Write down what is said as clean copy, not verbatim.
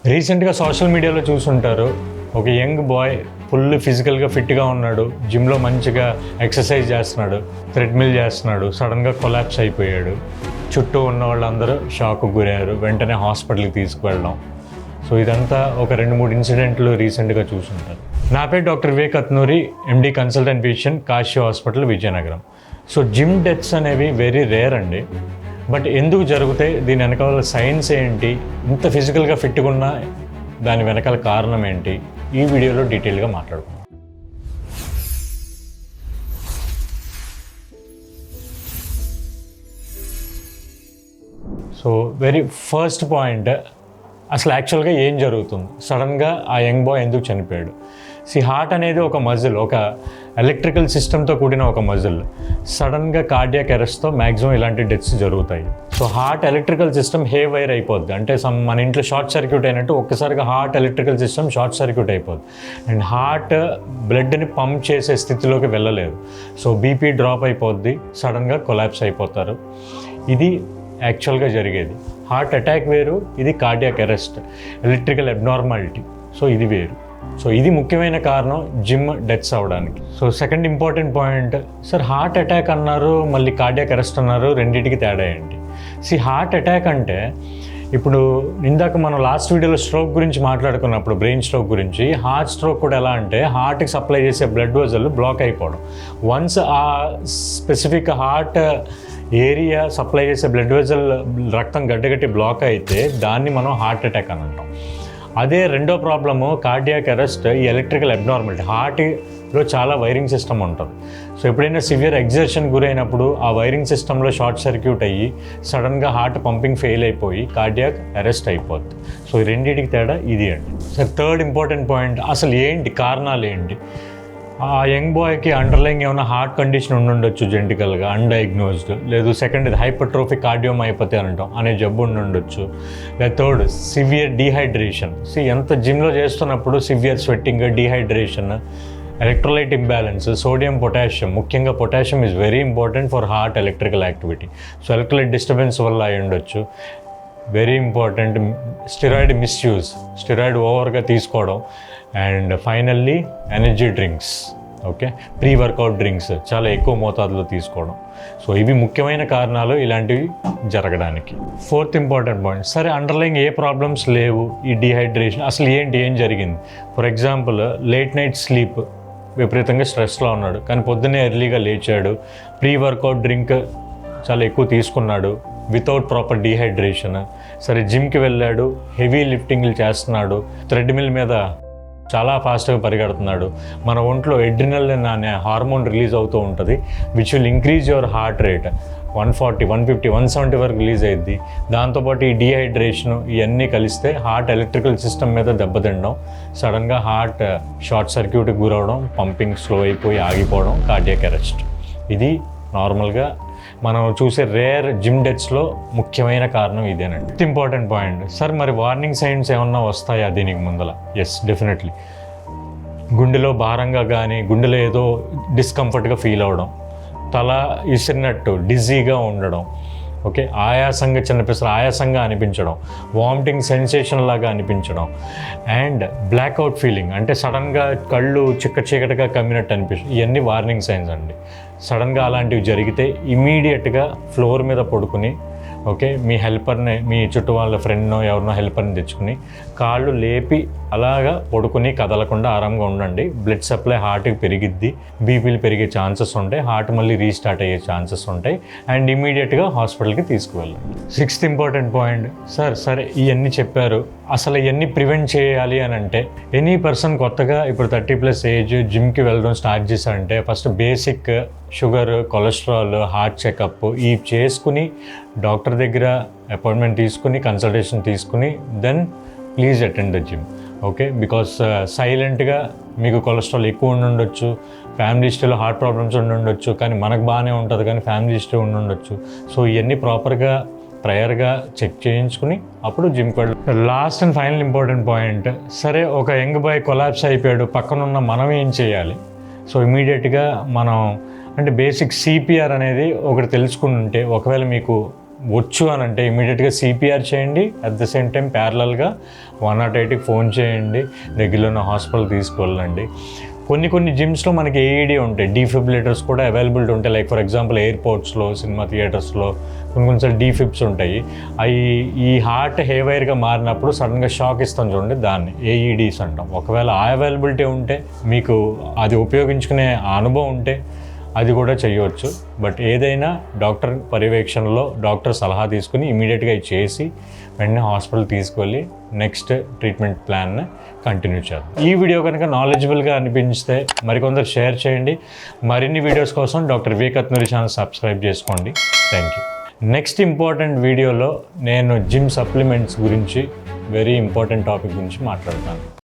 రీసెంట్గా సోషల్ మీడియాలో చూసుంటారు, ఒక యంగ్ బాయ్ ఫుల్ ఫిజికల్గా ఫిట్గా ఉన్నాడు, జిమ్లో మంచిగా ఎక్సర్సైజ్ చేస్తున్నాడు, థ్రెడ్మిల్ చేస్తున్నాడు, సడన్గా కొలాప్స్ అయిపోయాడు. చుట్టూ ఉన్న వాళ్ళందరూ షాక్కు గురయ్యారు, వెంటనే హాస్పిటల్కి తీసుకువెళ్ళడం. సో ఇదంతా ఒక 2-3 ఇన్సిడెంట్లు రీసెంట్గా చూసుంటారు. నా పేరు doctor Vivek Atnuri, MD consultant physician, Kashi hospital, Vizianagaram. So gym deaths అనేవి వెరీ రేర్ అండి. బట్ ఎందుకు జరుగుతాయి, దీని వెనకాల సైన్స్ ఏంటి, ఇంత ఫిజికల్గా ఫిట్గా ఉన్న దాని వెనకాల కారణం ఏంటి, ఈ వీడియోలో డీటెయిల్గా మాట్లాడుకుందాం. సో వెరీ ఫస్ట్ పాయింట్, అసలు యాక్చువల్గా ఏం జరుగుతుంది, సడన్గా ఆ యంగ్ బాయ్ ఎందుకు చనిపోయాడు? హార్ట్ అనేది ఒక మజిల్, ఒక ఎలక్ట్రికల్ సిస్టమ్తో కూడిన ఒక మజిల్. సడన్గా కార్డియాక్ అరెస్ట్తో మ్యాక్సిమం ఇలాంటి డెత్స్ జరుగుతాయి. సో హార్ట్ ఎలక్ట్రికల్ సిస్టమ్ హే వైర్ అయిపోద్ది, అంటే మన ఇంట్లో షార్ట్ సర్క్యూట్ అయినట్టు ఒక్కసారిగా heart electrical system short circuit అయిపోద్ది. అండ్ హార్ట్ బ్లడ్ని పంప్ చేసే స్థితిలోకి వెళ్ళలేదు. సో బీపీ డ్రాప్ అయిపోద్ది, సడన్గా కొలాప్స్ అయిపోతారు. ఇది యాక్చువల్గా జరిగేది. హార్ట్ అటాక్ వేరు, ఇది cardiac arrest, electrical abnormality. So ఇది వేరు. సో ఇది ముఖ్యమైన కారణం జిమ్ డెత్స్ అవ్వడానికి. So second important point, sir heart attack అన్నారు, మళ్ళీ కార్డియాక్ అరెస్ట్ అన్నారు, రెండింటికి తేడా ఏంటి? హార్ట్ అటాక్ అంటే, ఇప్పుడు ఇందాక మనం లాస్ట్ వీడియోలో స్ట్రోక్ గురించి మాట్లాడుకున్నప్పుడు, బ్రెయిన్ స్ట్రోక్ గురించి, హార్ట్ స్ట్రోక్ కూడా ఎలా అంటే హార్ట్కి సప్లై చేసే బ్లడ్ వెజల్ బ్లాక్ అయిపోవడం. వన్స్ ఆ స్పెసిఫిక్ హార్ట్ ఏరియా సప్లై చేసే బ్లడ్ వెజల్ రక్తం గడ్డగట్టి బ్లాక్ అయితే దాన్ని మనం హార్ట్ అటాక్ అని అంటాం. అదే రెండో ప్రాబ్లము కార్డియాక్ అరెస్ట్, ఈ ఎలక్ట్రికల్ అబ్నార్మాలిటీ. హార్ట్లో చాలా వైరింగ్ సిస్టమ్ ఉంటుంది. సో ఎప్పుడైనా సివియర్ ఎగ్జర్షన్ గురైనప్పుడు ఆ వైరింగ్ సిస్టంలో షార్ట్ సర్క్యూట్ అయ్యి సడన్గా హార్ట్ పంపింగ్ ఫెయిల్ అయిపోయి కార్డియాక్ అరెస్ట్ అయిపోద్ది. సో ఈ రెండింటికి తేడా ఇది అండి. సార్ థర్డ్ ఇంపార్టెంట్ పాయింట్, అసలు ఏంటి కారణాలు ఏంటి? ఆ యంగ్ బాయ్కి అండర్లైన్ ఏమైనా హార్ట్ కండిషన్ ఉండుండొచ్చు, జెనెటికల్గా అన్డయాగ్నోజ్డ్. లేదు సెకండ్ ఇది హైపర్ట్రోఫిక్ కార్డియోమైపతి అంటాం అనే జబ్బు ఉండుండొచ్చు. లేదా థర్డ్ సివియర్ డీహైడ్రేషన్. ఎంత జిమ్లో చేస్తున్నప్పుడు severe sweating, dehydration, electrolyte imbalance, sodium potassium, ముఖ్యంగా potassium is very important for heart electrical activity. So electrolyte disturbance వల్ల అయి ఉండొచ్చు. Very important steroid misuse, steroid ఓవర్గా తీసుకోవడం. And finally energy drinks, okay, pre workout drinks చాలా ఎక్కువ మోతాదులో తీసుకోవడం. సో ఇవి ముఖ్యమైన కారణాలు ఇలాంటివి జరగడానికి. ఫోర్త్ ఇంపార్టెంట్ పాయింట్, సరే అండర్లైన్ ఏ ప్రాబ్లమ్స్ లేవు, ఈ డీహైడ్రేషన్ అసలు ఏం జరిగింది? For example late night sleep, విపరీతంగా స్ట్రెస్లో ఉన్నాడు కానీ పొద్దున్నే ఎర్లీగా లేచాడు, ప్రీ వర్కౌట్ డ్రింక్ చాలా ఎక్కువ తీసుకున్నాడు వితౌట్ ప్రాపర్ డీహైడ్రేషన్. సరే జిమ్కి వెళ్ళాడు, హెవీ లిఫ్టింగ్లు చేస్తున్నాడు, థ్రెడ్మిల్ మీద చాలా ఫాస్ట్గా పరిగెడుతున్నాడు. మన ఒంట్లో ఎడ్రినలిన్ అనే హార్మోన్ రిలీజ్ అవుతూ ఉంటుంది, which will increase your heart rate. 140, 150, 170 వరకు రిలీజ్ అయ్యింది. దాంతోపాటు ఈ డీహైడ్రేషన్ ఇవన్నీ కలిస్తే హార్ట్ ఎలక్ట్రికల్ సిస్టమ్ మీద దెబ్బతినడం, సడన్గా హార్ట్ షార్ట్ సర్క్యూట్కి గురవడం, పంపింగ్ స్లో అయిపోయి ఆగిపోవడం, కార్డియాక్ అరెస్ట్. ఇది నార్మల్గా మనం చూసే రేర్ జిమ్ డెత్స్లో ముఖ్యమైన కారణం ఇదేనండి. ఇంపార్టెంట్ పాయింట్, సార్ మరి వార్నింగ్ సైన్స్ ఏమన్నా వస్తాయా దీనికి ముందల? Yes, definitely. గుండెలో భారంగా కానీ, గుండెలో ఏదో డిస్కంఫర్ట్గా ఫీల్ అవ్వడం, తల ఇసిరినట్టు డిజీగా ఉండడం, ఓకే, ఆయాసంగా, చిన్నపిల్లలు ఆయాసంగా అనిపించడం, వామిటింగ్ సెన్సేషన్ లాగా అనిపించడం, అండ్ బ్లాక్అవుట్ ఫీలింగ్, అంటే సడన్గా కళ్ళు చీకటిగా కమ్మినట్టు అనిపించడం, ఇవన్నీ వార్నింగ్ సైన్స్ అండి. సడన్గా అలాంటివి జరిగితే ఇమీడియట్గా ఫ్లోర్ మీద పడుకుని, ఓకే, మీ హెల్పర్ని, మీ చుట్టూ వాళ్ళ ఫ్రెండ్నో ఎవరినో హెల్పర్ని తెచ్చుకుని కాళ్ళు లేపి అలాగా పడుకుని కదలకుండా ఆరాంగా ఉండండి. బ్లడ్ సప్లై హార్ట్కి పెరిగిద్ది, బీపీలు పెరిగే ఛాన్సెస్ ఉంటాయి, హార్ట్ మళ్ళీ రీస్టార్ట్ అయ్యే ఛాన్సెస్ ఉంటాయి, అండ్ ఇమీడియట్గా హాస్పిటల్కి తీసుకువెళ్ళండి. సిక్స్త్ ఇంపార్టెంట్ పాయింట్, సరే ఇవన్నీ చెప్పారు, అసలు ఇవన్నీ ప్రివెంట్ చేయాలి అని అంటే, ఎనీ పర్సన్ కొత్తగా ఇప్పుడు 30+ ఏజ్ జిమ్కి వెళ్ళడం స్టార్ట్ చేశారంటే first basic sugar, cholesterol, heart checkup ఇవి చేసుకుని డాక్టర్ దగ్గర అపాయింట్మెంట్ తీసుకుని కన్సల్టేషన్ తీసుకుని then please attend the gym, okay. Because సైలెంట్గా మీకు కొలెస్ట్రాల్ ఎక్కువ ఉండుండొచ్చు, ఫ్యామిలీ హిస్టరీలో హార్ట్ ప్రాబ్లమ్స్ ఉండుండొచ్చు, కానీ మనకు బాగానే ఉంటుంది కానీ ఫ్యామిలీ హిస్టరీ ఉండుండొచ్చు. సో ఇవన్నీ ప్రాపర్గా ప్రయర్గా చెక్ చేయించుకుని అప్పుడు జిమ్కి వెళ్ళి. Last and final important point, సరే ఒక యంగ్ బాయ్ కొలాప్స్ అయిపోయాడు, పక్కనున్న మనం ఏం చేయాలి? సో ఇమీడియట్గా మనం అంటే బేసిక్ సిపిఆర్ అనేది ఒకటి తెలుసుకుని ఉంటే, ఒకవేళ మీకు వచ్చు అని అంటే ఇమీడియట్గా సిపిఆర్ చేయండి. అట్ ద సేమ్ టైం ప్యారలల్గా 108కి ఫోన్ చేయండి, దగ్గరలో ఉన్న హాస్పిటల్ తీసుకెళ్ళండి. కొన్ని జిమ్స్లో మనకి ఏఈడి ఉంటాయి, డీఫిబ్రిలేటర్స్ కూడా అవైలబిలిటీ ఉంటాయి. లైక్ ఫర్ ఎగ్జాంపుల్ ఎయిర్పోర్ట్స్లో, సినిమా థియేటర్స్లో కొన్నిసార్లు డీఫిబ్స్ ఉంటాయి. అవి ఈ హార్ట్ హేవైర్గా మారినప్పుడు సడన్గా షాక్ ఇస్తాం చూడండి, దాన్ని ఏఈడీస్ అంటాం. ఒకవేళ ఆ అవైలబిలిటీ ఉంటే, మీకు అది ఉపయోగించుకునే అనుభవం ఉంటే అది కూడా చేయవచ్చు. బట్ ఏదైనా డాక్టర్ పర్యవేక్షణలో డాక్టర్ సలహా తీసుకుని ఇమీడియట్గా చేసి వెంటనే హాస్పిటల్ తీసుకెళ్ళి నెక్స్ట్ ట్రీట్మెంట్ ప్లాన్ని కంటిన్యూ చేద్దాం. ఈ వీడియో కనుక నాలెడ్జబుల్గా అనిపిస్తే మరికొందరు షేర్ చేయండి. మరిన్ని వీడియోస్ కోసం డాక్టర్ వివేక్ అత్నూరి ఛానల్ సబ్స్క్రైబ్ చేసుకోండి. Thank you. నెక్స్ట్ ఇంపార్టెంట్ వీడియోలో నేను జిమ్ సప్లిమెంట్స్ గురించి, వెరీ ఇంపార్టెంట్ టాపిక్ గురించి మాట్లాడతాను.